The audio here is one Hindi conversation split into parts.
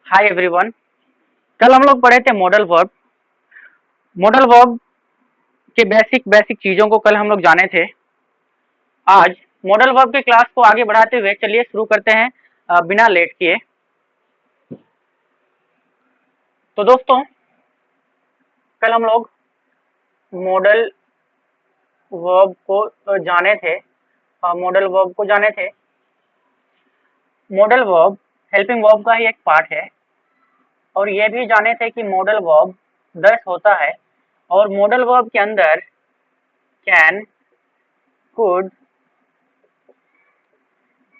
Hi everyone. कल हम लोग पढ़े थे मॉडल वर्ब। मॉडल वर्ब के बेसिक बेसिक चीजों को कल हम लोग जाने थे। आज मॉडल वर्ब के क्लास को आगे बढ़ाते हुए चलिए शुरू करते हैं बिना लेट किए। तो दोस्तों, कल हम लोग मॉडल वर्ब को जाने थे। मॉडल वर्ब को जाने थे। मॉडल वर्ब हेल्पिंग वर्ब का ही एक पार्ट है और ये भी जाने थे कि मॉडल वर्ब 10 होता है और मॉडल वर्ब के अंदर can, could,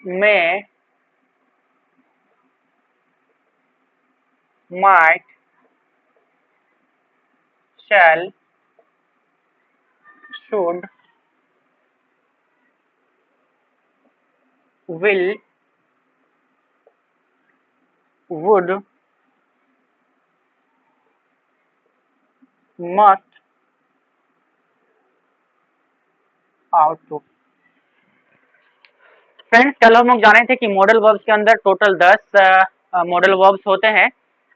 may, might, shall, should, will, would, must, ought to। Friends, कल हम लोग जाने थे कि मॉडल वर्ब्स के अंदर टोटल 10 मॉडल वर्ब्स होते हैं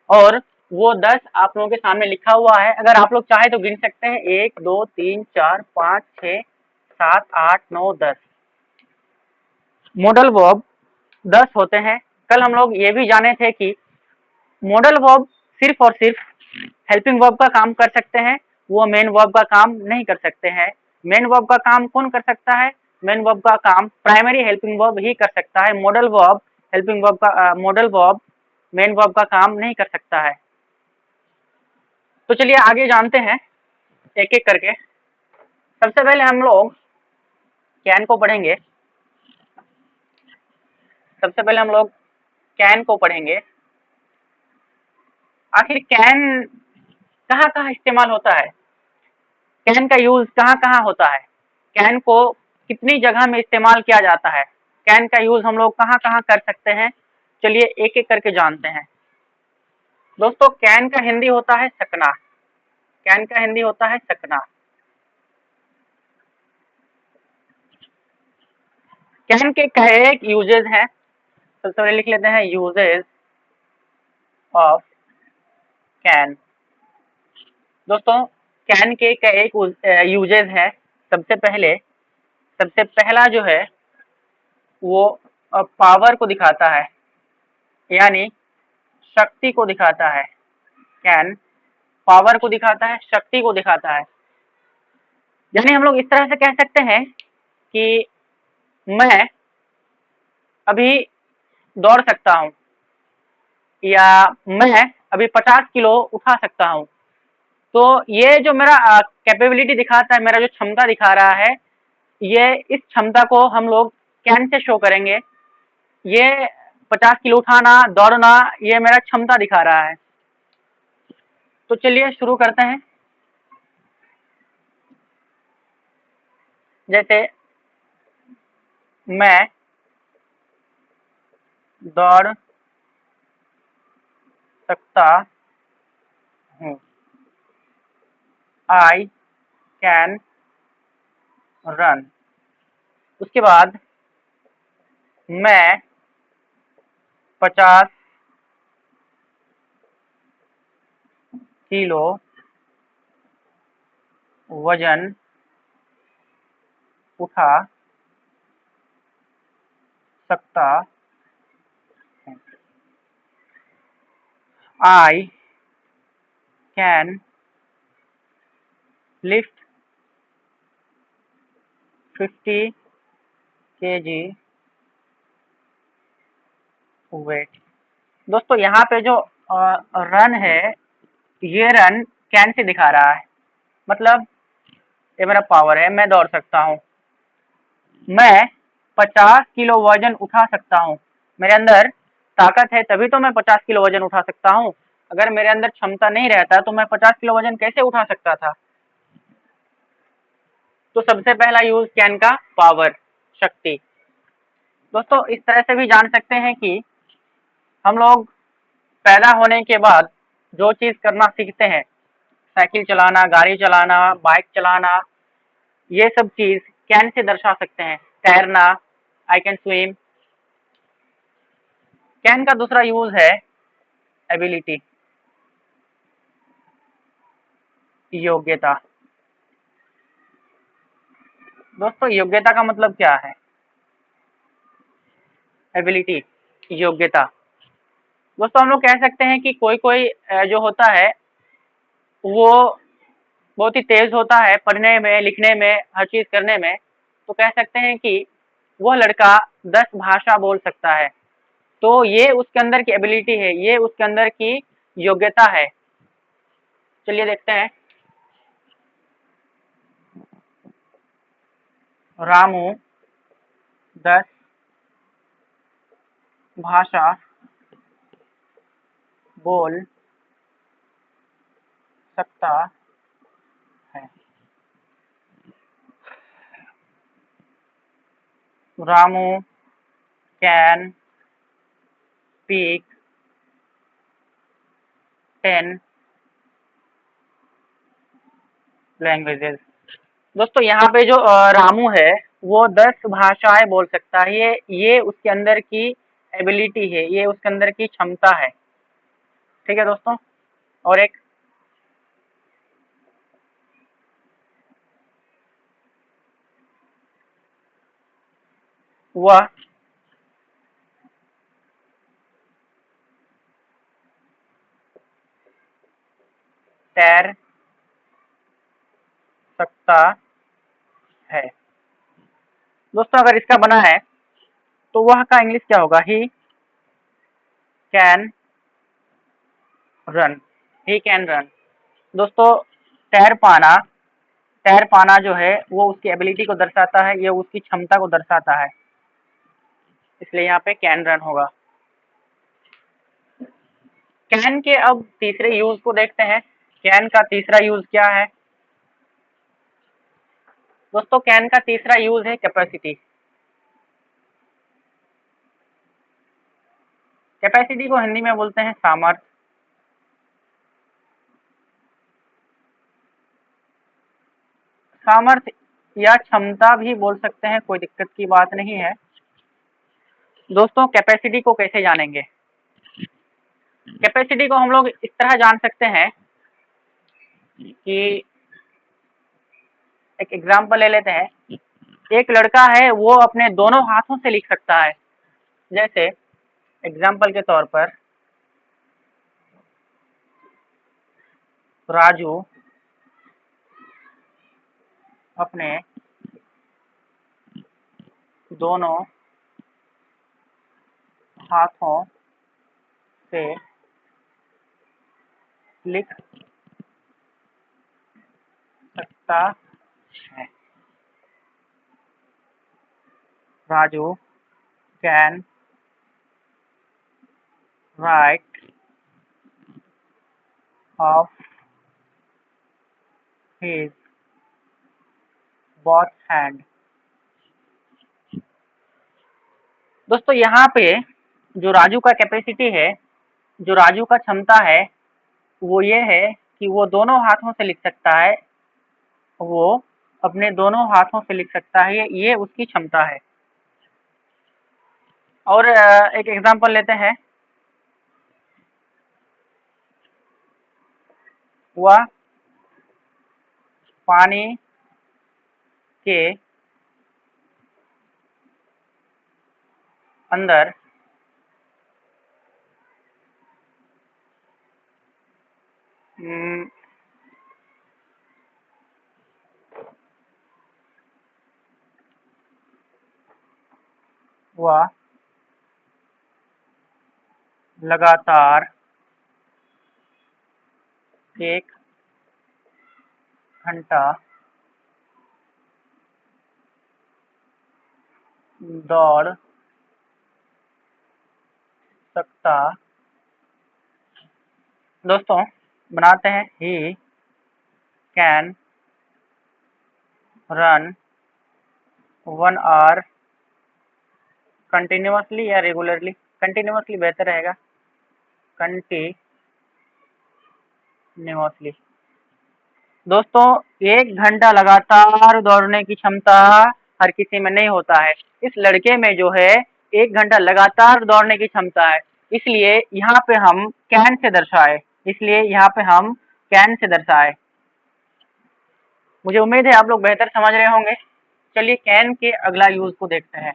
और वो 10 आप लोगों के सामने लिखा हुआ है। अगर आप लोग चाहे तो गिन सकते हैं, 1 2 3 4 5 6 7 8 9 10 मॉडल वर्ब 10 होते हैं। कल हम लोग ये भी जाने थे कि मॉडल वर्ब सिर्फ और सिर्फ हेल्पिंग वर्ब का काम कर सकते हैं, वो मेन वर्ब का काम नहीं कर सकते हैं। मेन वर्ब का काम कौन कर सकता है? मेन वर्ब का काम प्राइमरी हेल्पिंग वर्ब ही कर सकता है। मॉडल वर्ब हेल्पिंग वर्ब का मॉडल वर्ब मेन वर्ब का काम नहीं कर सकता है। तो चलिए आगे जानते हैं एक एक करके। सबसे पहले हम लोग कैन को पढ़ेंगे। सबसे पहले हम लोग कैन को पढ़ेंगे। आखिर कैन कहाँ कहाँ इस्तेमाल होता है? कैन का यूज कहाँ कहाँ होता है? कैन को कितनी जगह में इस्तेमाल किया जाता है? कैन का यूज हम लोग कहाँ कहाँ कर सकते हैं? चलिए एक एक करके जानते हैं। दोस्तों, कैन का हिंदी होता है सकना। कैन का हिंदी होता है सकना। कैन के कई यूजेज हैं। सबसे पहले लिख लेते हैं यूजेज ऑफ कैन। दोस्तों, कैन के कई यूजेज हैं। सबसे पहला जो है वो पावर को दिखाता है, यानी शक्ति को दिखाता है। कैन पावर को दिखाता है, शक्ति को दिखाता है। यानी हम लोग इस तरह से कह सकते हैं कि मैं अभी दौड़ सकता हूँ या मैं अभी 50 किलो उठा सकता हूँ। तो ये जो मेरा कैपेबिलिटी दिखाता है, मेरा जो क्षमता दिखा रहा है, ये इस क्षमता को हम लोग कैन से शो करेंगे। ये 50 किलो उठाना, दौड़ना, ये मेरा क्षमता दिखा रहा है। तो चलिए शुरू करते हैं। जैसे मैं दौड़ सकता हूँ। I can run. उसके बाद मैं 50 किलो वजन उठा सकता हूँ। I can lift 50 kg weight. दोस्तों, यहाँ पे जो रन है, ये रन कैन से दिखा रहा है। मतलब ये मेरा पावर है, मैं दौड़ सकता हूँ। मैं 50 किलो वजन उठा सकता हूँ। मेरे अंदर ताकत है तभी तो मैं 50 किलो वजन उठा सकता हूँ। अगर मेरे अंदर क्षमता नहीं रहता तो मैं 50 किलो वजन कैसे उठा सकता था? तो सबसे पहला यूज कैन का पावर, शक्ति। दोस्तों, इस तरह से भी जान सकते हैं कि हम लोग पैदा होने के बाद जो चीज करना सीखते हैं, साइकिल चलाना, गाड़ी चलाना, बाइक चलाना, ये सब चीज कैन से दर्शा सकते हैं। तैरना, आई कैन स्विम। कैन का दूसरा यूज है एबिलिटी, योग्यता। दोस्तों योग्यता का मतलब क्या है? एबिलिटी, योग्यता। दोस्तों हम लोग कह सकते हैं कि कोई कोई जो होता है वो बहुत ही तेज होता है पढ़ने में, लिखने में, हर चीज करने में, तो कह सकते हैं कि वह लड़का 10 भाषा बोल सकता है। तो ये उसके अंदर की एबिलिटी है, ये उसके अंदर की योग्यता है। चलिए देखते हैं। रामू 10 भाषा बोल सकता है। Ramu can speak 10 languages. दोस्तों यहाँ पे जो रामू है वो 10 भाषाएं बोल सकता है। ये उसके अंदर की एबिलिटी है, ये उसके अंदर की क्षमता है। ठीक है दोस्तों। और एक वह तैर सकता है। दोस्तों अगर इसका बना है तो वह का इंग्लिश क्या होगा? He can run, he can run. दोस्तों तैर पाना, तैर पाना जो है वो उसकी एबिलिटी को दर्शाता है, ये उसकी क्षमता को दर्शाता है, इसलिए यहाँ पे कैन रन होगा। कैन के अब तीसरे यूज को देखते हैं। कैन का तीसरा यूज क्या है? दोस्तों कैन का तीसरा यूज है कैपेसिटी। कैपेसिटी को हिंदी में बोलते हैं सामर्थ्य। सामर्थ्य या क्षमता भी बोल सकते हैं, कोई दिक्कत की बात नहीं है। दोस्तों कैपेसिटी को कैसे जानेंगे? कैपेसिटी को हम लोग इस तरह जान सकते हैं कि एक एग्जांपल ले लेते हैं। एक लड़का है वो अपने दोनों हाथों से लिख सकता है। जैसे एग्जांपल के तौर पर राजू अपने दोनों हाथों से लिख सकता है। Raju can write of his both hand. दोस्तों यहाँ पे जो राजू का कैपेसिटी है, जो राजू का क्षमता है, वो ये है कि वो दोनों हाथों से लिख सकता है। वो अपने दोनों हाथों से लिख सकता है, ये उसकी क्षमता है। और एक एग्जांपल लेते हैं। वह पानी के अंदर वह लगातार 1 घंटा दौड़ सकता। दोस्तों बनाते हैं। He can run 1 hour continuously या रेगुलरली? कंटिन्यूअसली बेहतर रहेगा। कंटिन्यूअसली। दोस्तों 1 घंटा लगातार दौड़ने की क्षमता हर किसी में नहीं होता है। इस लड़के में जो है 1 घंटा लगातार दौड़ने की क्षमता है। इसलिए यहाँ पे हम कैन से दर्शाए, इसलिए यहाँ पे हम कैन से दर्शाए। मुझे उम्मीद है आप लोग बेहतर समझ रहे होंगे। चलिए कैन के अगला यूज को देखते हैं।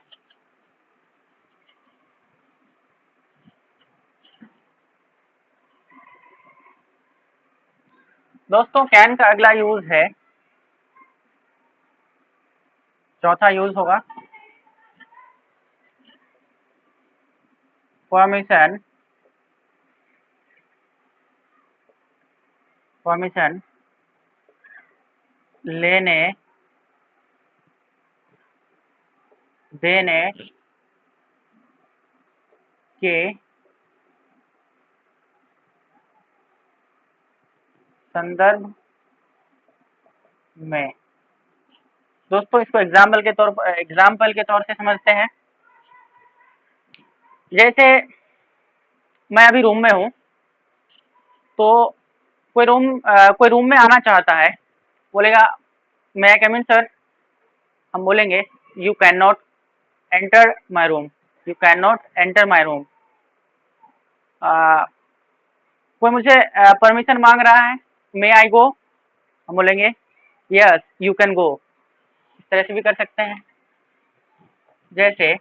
दोस्तों कैन का अगला यूज है, चौथा यूज होगा परमिशन, परमिशन लेने देने के संदर्भ में। दोस्तों इसको एग्जाम्पल के तौर से समझते हैं। जैसे मैं अभी रूम में हूँ, तो कोई रूम में आना चाहता है, बोलेगा मैं कम इन सर, हम बोलेंगे you can not enter my room, you can not enter my room. कोई मुझे परमिशन मांग रहा है, मे आई गो, हम बोलेंगे यस यू कैन गो। इस तरह से भी कर सकते हैं। जैसे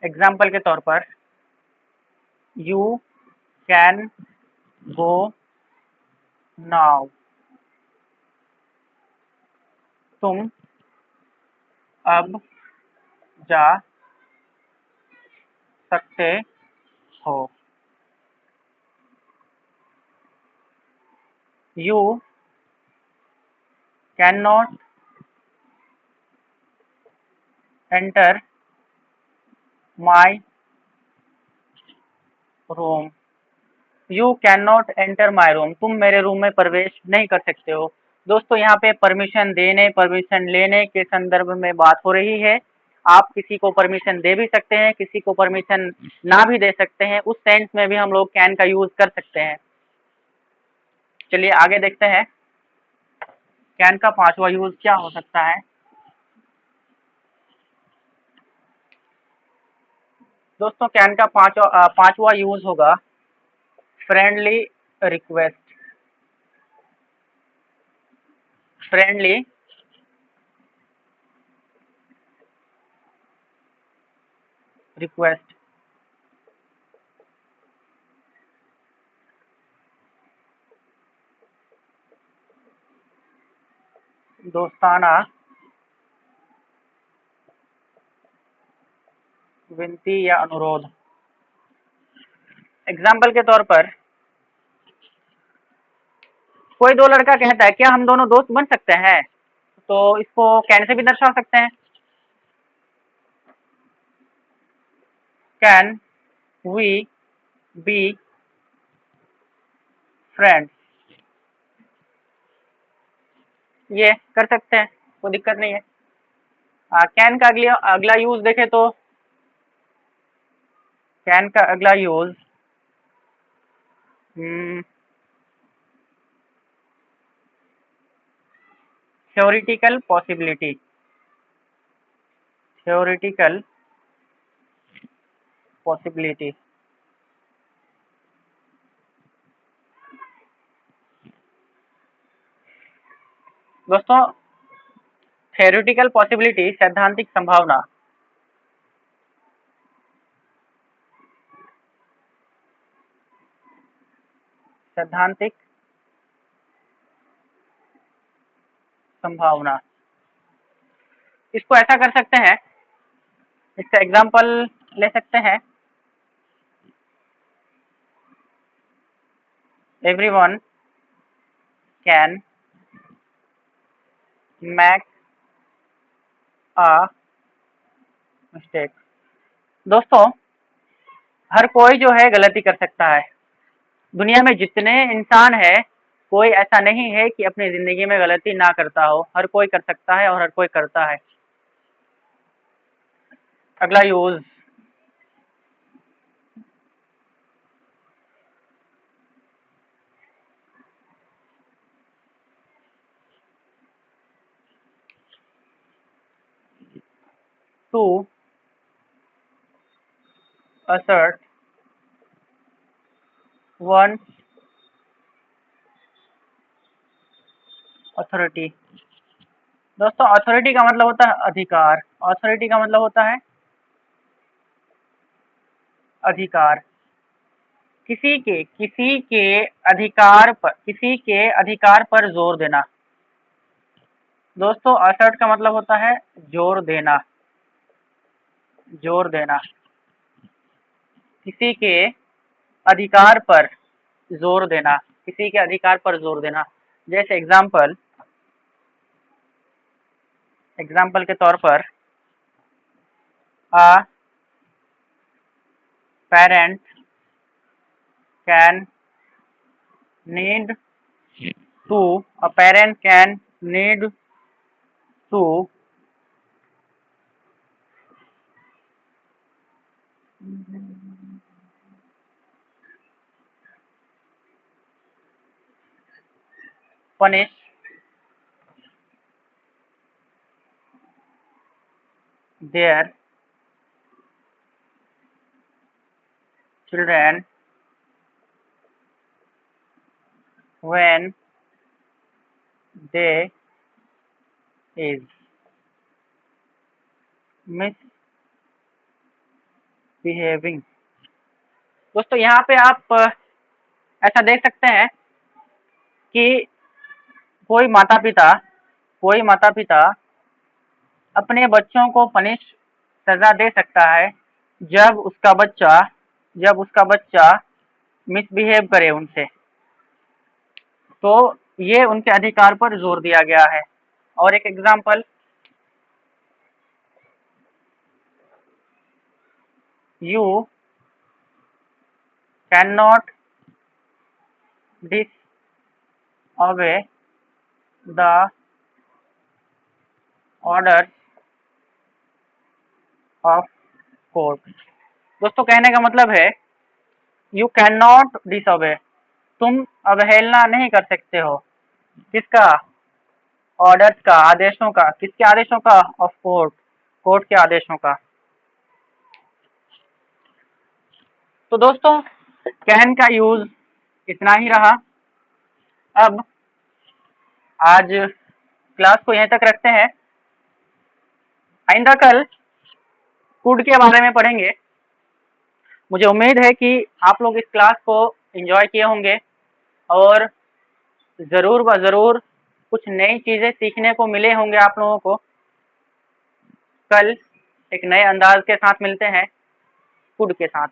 एग्जाम्पल के तौर पर यू कैन गो नाउ, तुम अब जा सकते हो। You can not enter my room, you can not enter my room, तुम मेरे रूम में प्रवेश नहीं कर सकते हो। दोस्तों यहाँ पे परमिशन देने परमिशन लेने के संदर्भ में बात हो रही है। आप किसी को परमिशन दे भी सकते हैं, किसी को परमिशन ना भी दे सकते हैं, उस सेंस में भी हम लोग कैन का यूज कर सकते हैं। चलिए आगे देखते हैं कैन का पांचवा यूज क्या हो सकता है। दोस्तों कैन का पांचवा यूज होगा फ्रेंडली रिक्वेस्ट, फ्रेंडली रिक्वेस्ट। दोस्ताना विनती या अनुरोध। एग्जाम्पल के तौर पर कोई दो लड़का कहता है क्या हम दोनों दोस्त बन सकते हैं, तो इसको कैन से भी दर्शा सकते हैं। कैन वी बी फ्रेंड, ये कर सकते हैं, कोई दिक्कत नहीं है। कैन का अगला अगला यूज देखे तो कैन का अगला use theoretical possibility, theoretical possibility. दोस्तों थ्योरिटिकल पॉसिबिलिटी सैद्धांतिक संभावना, सैद्धांतिक संभावना। इसको ऐसा कर सकते हैं, इसका एग्जाम्पल ले सकते हैं। Everyone can make a mistake. दोस्तों हर कोई जो है गलती कर सकता है। दुनिया में जितने इंसान है, कोई ऐसा नहीं है कि अपनी जिंदगी में गलती ना करता हो, हर कोई कर सकता है और हर कोई करता है। अगला use to assert one authority। दोस्तों अथॉरिटी का मतलब होता है अधिकार, अथॉरिटी का मतलब होता है अधिकार। किसी के अधिकार पर जोर देना। दोस्तों असर्ट का मतलब होता है जोर देना, जोर देना। किसी के अधिकार पर जोर देना, किसी के अधिकार पर जोर देना। जैसे एग्जाम्पल के तौर पर a parent can need to a parent can need to punish their children when they is misbehaving। दोस्तों यहाँ पे आप ऐसा देख सकते हैं कि कोई माता पिता अपने बच्चों को सजा दे सकता है जब उसका बच्चा मिसबिहेव करे उनसे। तो ये उनके अधिकार पर जोर दिया गया है। और एक example, you can not disobey the orders of court। दोस्तों कहने का मतलब है यू कैन नॉट डिसओबे, तुम अवहेलना नहीं कर सकते हो किसका, ऑर्डर्स का, आदेशों का। किसके आदेशों का, ऑफ कोर्ट, कोर्ट के आदेशों का। तो दोस्तों कैन का यूज इतना ही रहा। अब आज क्लास को यहीं तक रखते हैं। आइंदा कल कुड के बारे में पढ़ेंगे। मुझे उम्मीद है कि आप लोग इस क्लास को एंजॉय किए होंगे और ज़रूर व ज़रूर कुछ नई चीज़ें सीखने को मिले होंगे आप लोगों को। कल एक नए अंदाज के साथ मिलते हैं कुड के साथ।